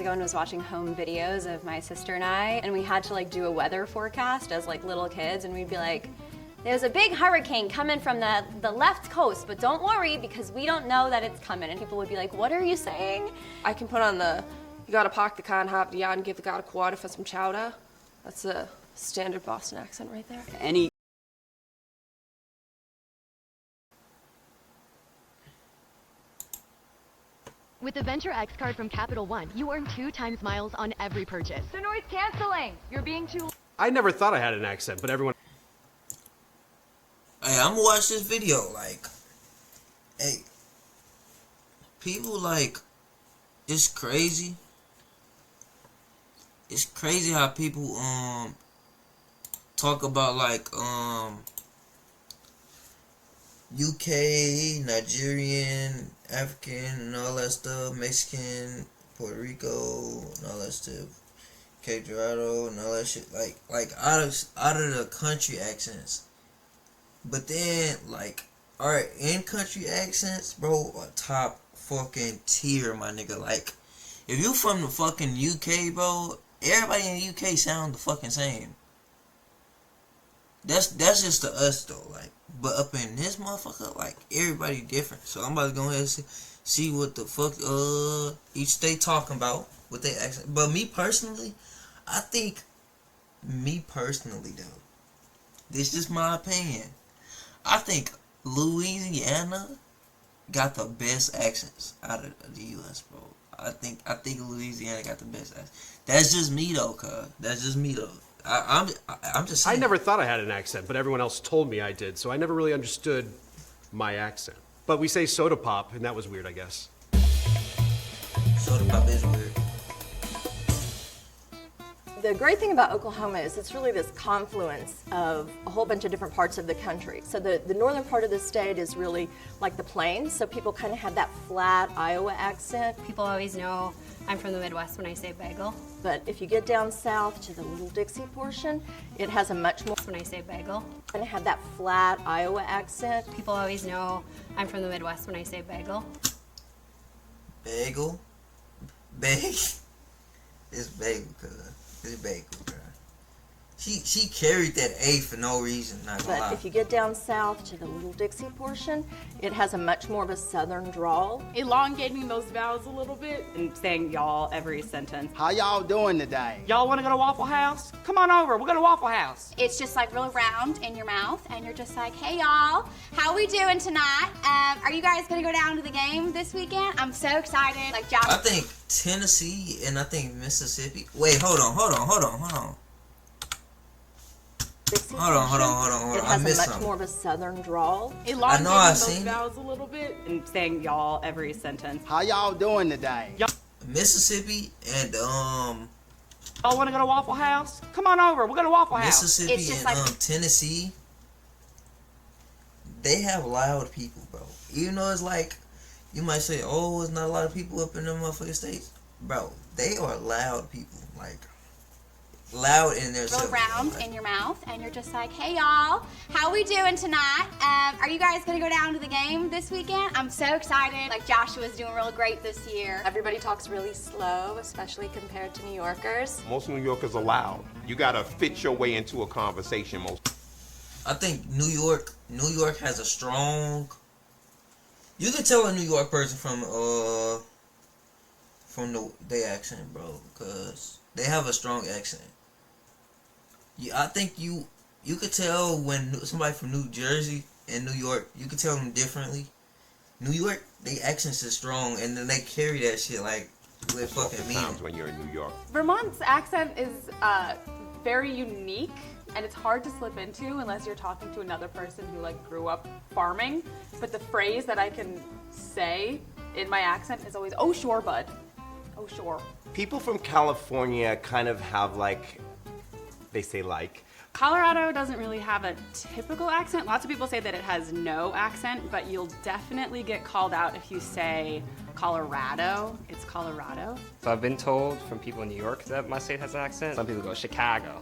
ago and was watching home videos of my sister and I, and we had to like do a weather forecast as like little kids, and we'd be like, there's a big hurricane coming from the left coast, but don't worry because we don't know that it's coming. And people would be like, what are you saying? I can put on the, you gotta park the car and hop the yard and give the guy a quarter for some chowder. That's a standard Boston accent right there. With the Venture X card from Capital One, you earn 2 times miles on every purchase. The noise canceling. You're being too... I never thought I had an accent, but everyone... Hey, I'm gonna watch this video, like, hey, people, like, it's crazy. It's crazy how people, talk about, like, UK, Nigerian, African, and all that stuff, Mexican, Puerto Rico, and all that stuff, Cape Dorado, and all that shit, like, out of the country accents. But then, like, alright, in-country accents, bro, are top fucking tier, my nigga. Like, if you from the fucking UK, bro, everybody in the UK sound the fucking same. That's just to us, though, like, but up in this motherfucker, like, everybody different. So I'm about to go ahead and see what the fuck, each state talking about, what they accent. But me personally, though, this is my opinion. I think Louisiana got the best accents out of the U.S., bro. I think Louisiana got the best accents. That's just me, though, cuz. That's just me, though. I'm just saying. I never thought I had an accent, but everyone else told me I did, so I never really understood my accent. But we say soda pop, and that was weird, I guess. Soda pop is weird. The great thing about Oklahoma is it's really this confluence of a whole bunch of different parts of the country. So the northern part of the state is really like the plains, so people kind of have that flat Iowa accent. People always know I'm from the Midwest when I say bagel. But if you get down south to the Little Dixie portion, it has a much more, When I say bagel. kind of have that flat Iowa accent. People always know I'm from the Midwest when I say bagel. Bagel? It's bagel, cuz. It's bagel, bro. She carried that A for no reason, not gonna But lie. if you get down south to the Little Dixie portion, it has a much more of a southern drawl. Elongating those vowels a little bit. And saying y'all every sentence. How y'all doing today? Y'all want to go to Waffle House? Come on over. We'll go to Waffle House. It's just like real round in your mouth, and you're just like, hey y'all, how we doing tonight? Are you guys gonna go down to the game this weekend? I'm so excited. Like Josh. I think Tennessee and I think Mississippi. Wait, hold on. Dixie Hold on. It I has a missed much something. more of a southern drawl. Elongating know I've those seen it. vowels a little bit. And saying y'all every sentence. How y'all doing today? Mississippi and Y'all want to go to Waffle House? Come on over. We'll go to Waffle House. Mississippi It's just and like- Tennessee. They have loud people, bro. Even though it's like you might say, oh, there's not a lot of people up in them motherfucking states, bro. They are loud people, like loud in their Real round in your mouth, and you're just like, hey y'all, how we doing tonight? Are you guys gonna go down to the game this weekend? I'm so excited. Like Joshua's doing real great this year. Everybody talks really slow, especially compared to New Yorkers. Most New Yorkers are loud. You gotta fit your way into a conversation. I think New York has a strong. You can tell a New York person from their accent, bro, because they have a strong accent. I think you could tell when somebody from New Jersey and New York, you could tell them differently. New York, their accents is strong, and then they carry that shit like with fucking meaning. Times when you're in New York. Vermont's accent is very unique, and it's hard to slip into unless you're talking to another person who like grew up farming. But the phrase that I can say in my accent is always, "Oh sure, bud. Oh sure." People from California kind of have like, they say like. Colorado doesn't really have a typical accent. Lots of people say that it has no accent, but you'll definitely get called out if you say Colorado. It's Colorado. So I've been told from people in New York that my state has an accent. Some people go Chicago.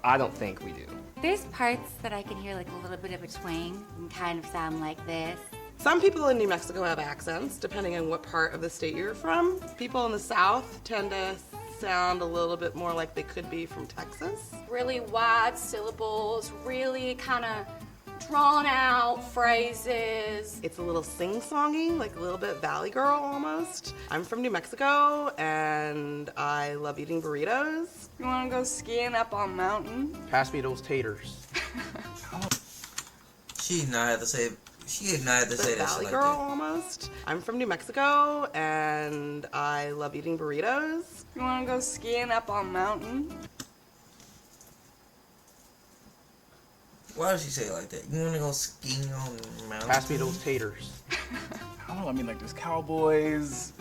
I don't think we do. There's parts that I can hear like a little bit of a twang and kind of sound like this. Some people in New Mexico have accents, depending on what part of the state you're from. People in the South tend to sound a little bit more like they could be from Texas. Really wide syllables, really kind of drawn out phrases. It's a little sing-songy, like a little bit Valley Girl almost. I'm from New Mexico and I love eating burritos. You wanna go skiing up on mountain? Pass me those taters. She did not have to say. She did not have to say that Valley shit like Girl that. almost. I'm from New Mexico and I love eating burritos. You wanna go skiing up on mountain? Why does she say it like that? You wanna go skiing on the mountain? Pass me those taters. I don't know. I mean, like, there's cowboys.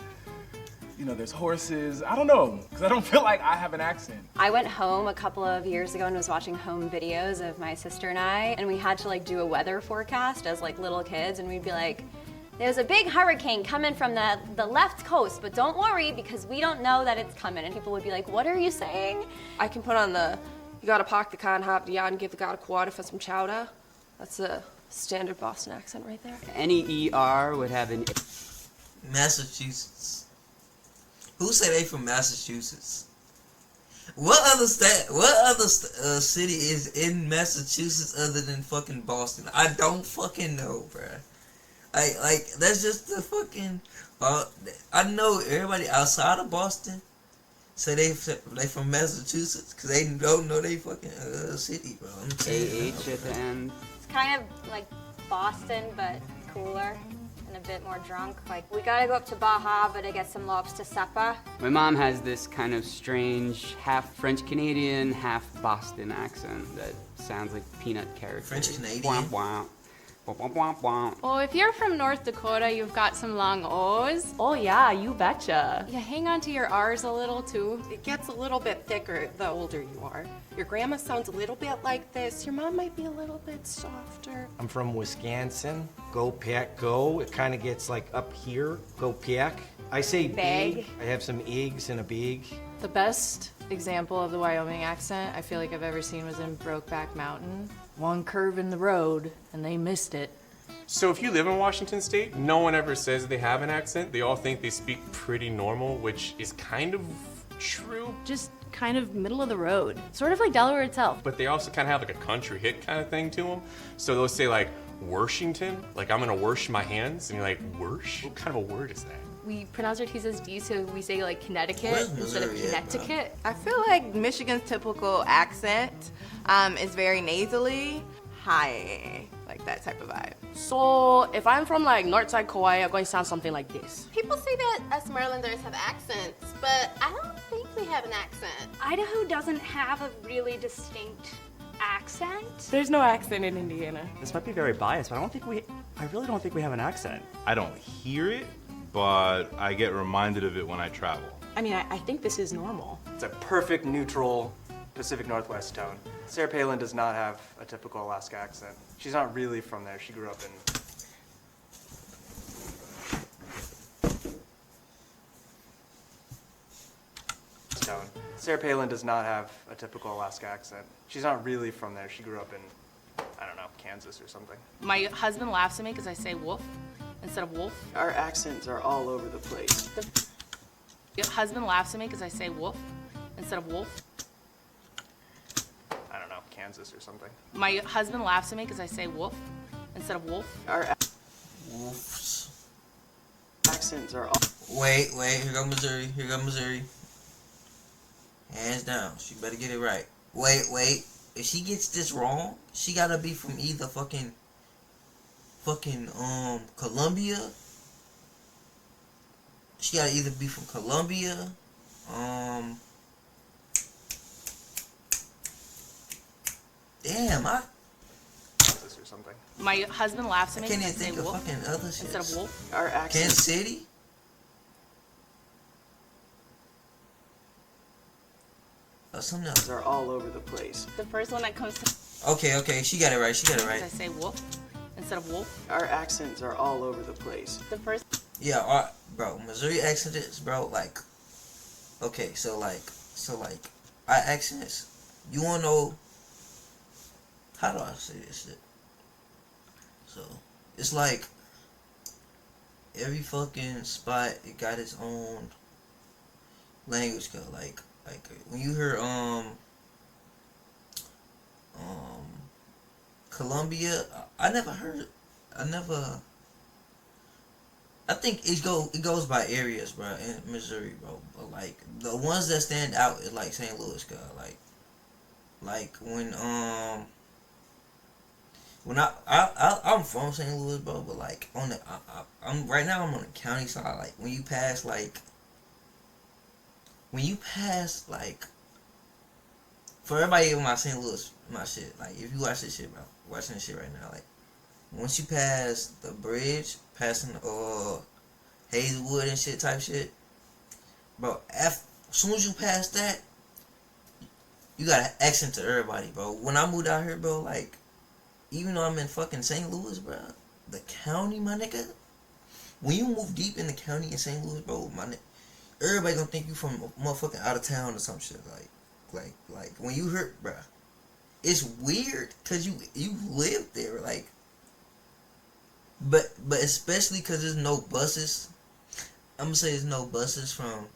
You know, there's horses. I don't know, because I don't feel like I have an accent. I went home a couple of years ago and was watching home videos of my sister and I, and we had to like do a weather forecast as like little kids, and we'd be like, there's a big hurricane coming from the left coast, but don't worry because we don't know that it's coming. And people would be like, what are you saying? I can put on the, you gotta park the car and hop the and give the god a quarter for some chowder. That's a standard Boston accent right there. Any ER would have an... Massachusetts. Who say they from Massachusetts? What other state? What other city is in Massachusetts other than fucking Boston? I don't fucking know, bruh. Like that's just the fucking. I know everybody outside of Boston say they from Massachusetts because they don't know they fucking city, bro. I'm telling you. AH at the end. It's kind of like Boston, but cooler and a bit more drunk. Like, we gotta go up to Bar Harbor to get some lobster supper. My mom has this kind of strange half French Canadian, half Boston accent that sounds like peanut characters. French Canadian? Womp womp. Womp womp womp. Well, if you're from North Dakota, you've got some long O's. Oh yeah, you betcha. You hang on to your R's a little too. It gets a little bit thicker the older you are. Your grandma sounds a little bit like this. Your mom might be a little bit softer. I'm from Wisconsin. Go Pack Go. It kind of gets like up here. Go Pack. I say big. I have some eggs in a bag. The best example of the Wyoming accent I feel like I've ever seen was in Brokeback Mountain. One curve in the road, and they missed it. So if you live in Washington State, no one ever says they have an accent. They all think they speak pretty normal, which is kind of true. Just kind of middle of the road. Sort of like Delaware itself. But they also kind of have like a country hit kind of thing to them. So they'll say like, Worshington, like I'm gonna wash my hands, and you're like, worsh? What kind of a word is that? We pronounce our T's as D's, so we say like Connecticut instead of Connecticut. I feel like Michigan's typical accent is very nasally, high, like that type of vibe. So if I'm from like Northside Kauai, I'm going to sound something like this. People say that us Marylanders have accents, but I don't think we have an accent. Idaho doesn't have a really distinct accent. There's no accent in Indiana. This might be very biased, but I really don't think we have an accent. I don't hear it, but I get reminded of it when I travel. I mean, I think this is normal. It's a perfect neutral Pacific Northwest tone. Sarah Palin does not have a typical Alaska accent. She's not really from there. She grew up in... tone. Sarah Palin does not have a typical Alaska accent. She's not really from there. She grew up in, I don't know, Kansas or something. My husband laughs at me because I say wolf instead of wolf. Our accents are all over the place. My husband laughs at me because I say wolf instead of wolf. I don't know, Kansas or something. My husband laughs at me because I say wolf instead of wolf. Our Wolves. accents are all... Wait, here go Missouri, Hands down, she better get it right. Wait, if she gets this wrong, she gotta be from either fucking Columbia. She gotta either be from Columbia, damn, Kansas or something. My husband laughs at me I can't because I even say think of wolf fucking other shit. instead of wolf. Our accents... Kansas City? Or something else. are all over the place. The first one that comes to Okay, she got it right, I say wolf instead of wolf. Our accents are all over the place. the first Yeah, bro, Missouri accent is, bro, like, okay, so our accents, you wanna know, how do I say this shit? So, it's like, every fucking spot, it got its own language code. Like when you hear Colombia, I think it goes by areas, bro, in Missouri, bro. But like the ones that stand out is like St. Louis, cuz like when I'm from St. Louis, bro, but like on the I'm right now I'm on the county side. Like when you pass for everybody in my St. Louis, my shit, like if you watch this shit, bro, watching this shit right now, like once you pass the bridge, passing Hazelwood and shit type shit, bro, as soon as you pass that, you got an accent to everybody, bro. When I moved out here, bro, like even though I'm in fucking St. Louis, bro, the county, my nigga, when you move deep in the county in St. Louis, bro, everybody gonna think you from motherfucking out of town or some shit, like when you heard, bro, it's weird cause you live there, like, but especially cause there's no buses. I'm gonna say there's no buses from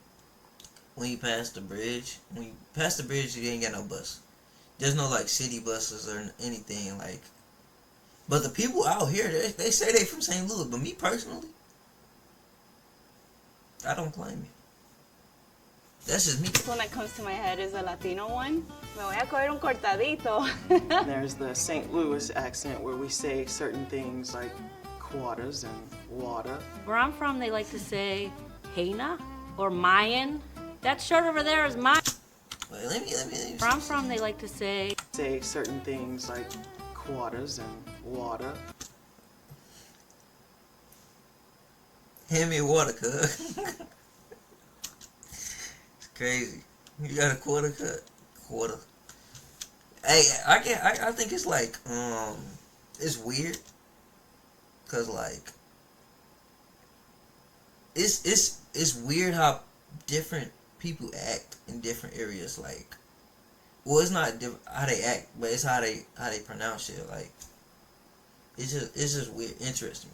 when you pass the bridge. When you pass the bridge, you ain't got no bus. There's no like city buses or anything like. But the people out here, they say they from St. Louis, but me personally, I don't claim it. That's just me. The one that comes to my head is a Latino one. Me voy a coger un cortadito. There's the St. Louis accent where we say certain things like quarters and water. Where I'm from, they like to say Hena or Mayan. That shirt over there is mine. Wait, let me. Where I'm from, they like to say certain things like quarters and water. Hand me a water, cuz. It's crazy. You got a quarter cut? Quarter. Hey, I think it's like, it's weird. Cause like, it's weird how different people act in different areas. Like, well, it's not how they act, but it's how they pronounce shit. Like, it's just weird, interesting.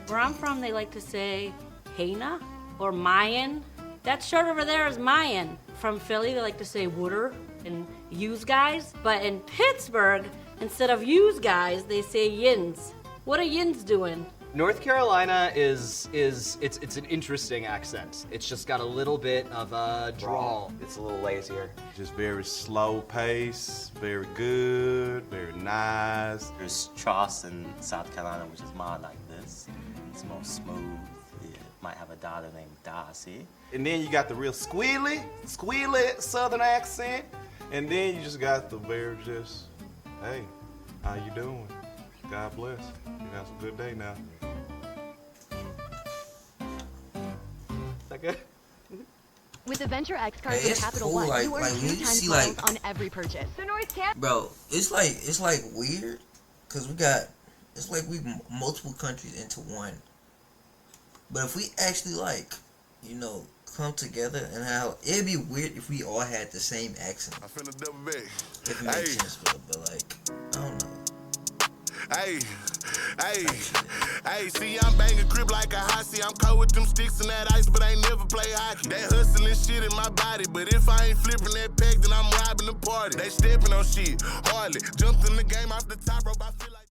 Where I'm from, they like to say Hena or Mayan. That shirt over there is Mayan. From Philly, they like to say Wooder and yous guys. But in Pittsburgh, instead of yous guys, they say yins. What are yins doing? North Carolina it's an interesting accent. It's just got a little bit of a drawl. It's a little lazier. Just very slow pace, very good, very nice. There's Charleston, South Carolina, which is more like this. It's more smooth. It might have a daughter named Darcy. And then you got the real squealy southern accent. And then you just got the very just, hey, how you doing? God bless. You have a good day now. Is that good? With the Venture X card Hey, from it's Capital cool, One, like- you earn like, when 2 you times see, miles like- on every purchase. So North Carolina. Bro, it's like weird, cause it's like we multiple countries into one. But if we actually like, come together and how it'd be weird if we all had the same accent. I finna double back. If it makes sense, but like, I don't know. Hey, see, I'm banging crib like a hossy. I'm cold with them sticks and that ice, but I ain't never play hockey. That hustling shit in my body, but if I ain't flipping that pack, then I'm robbing the party. They stepping on shit, hardly. Jumped in the game off the top rope, I feel like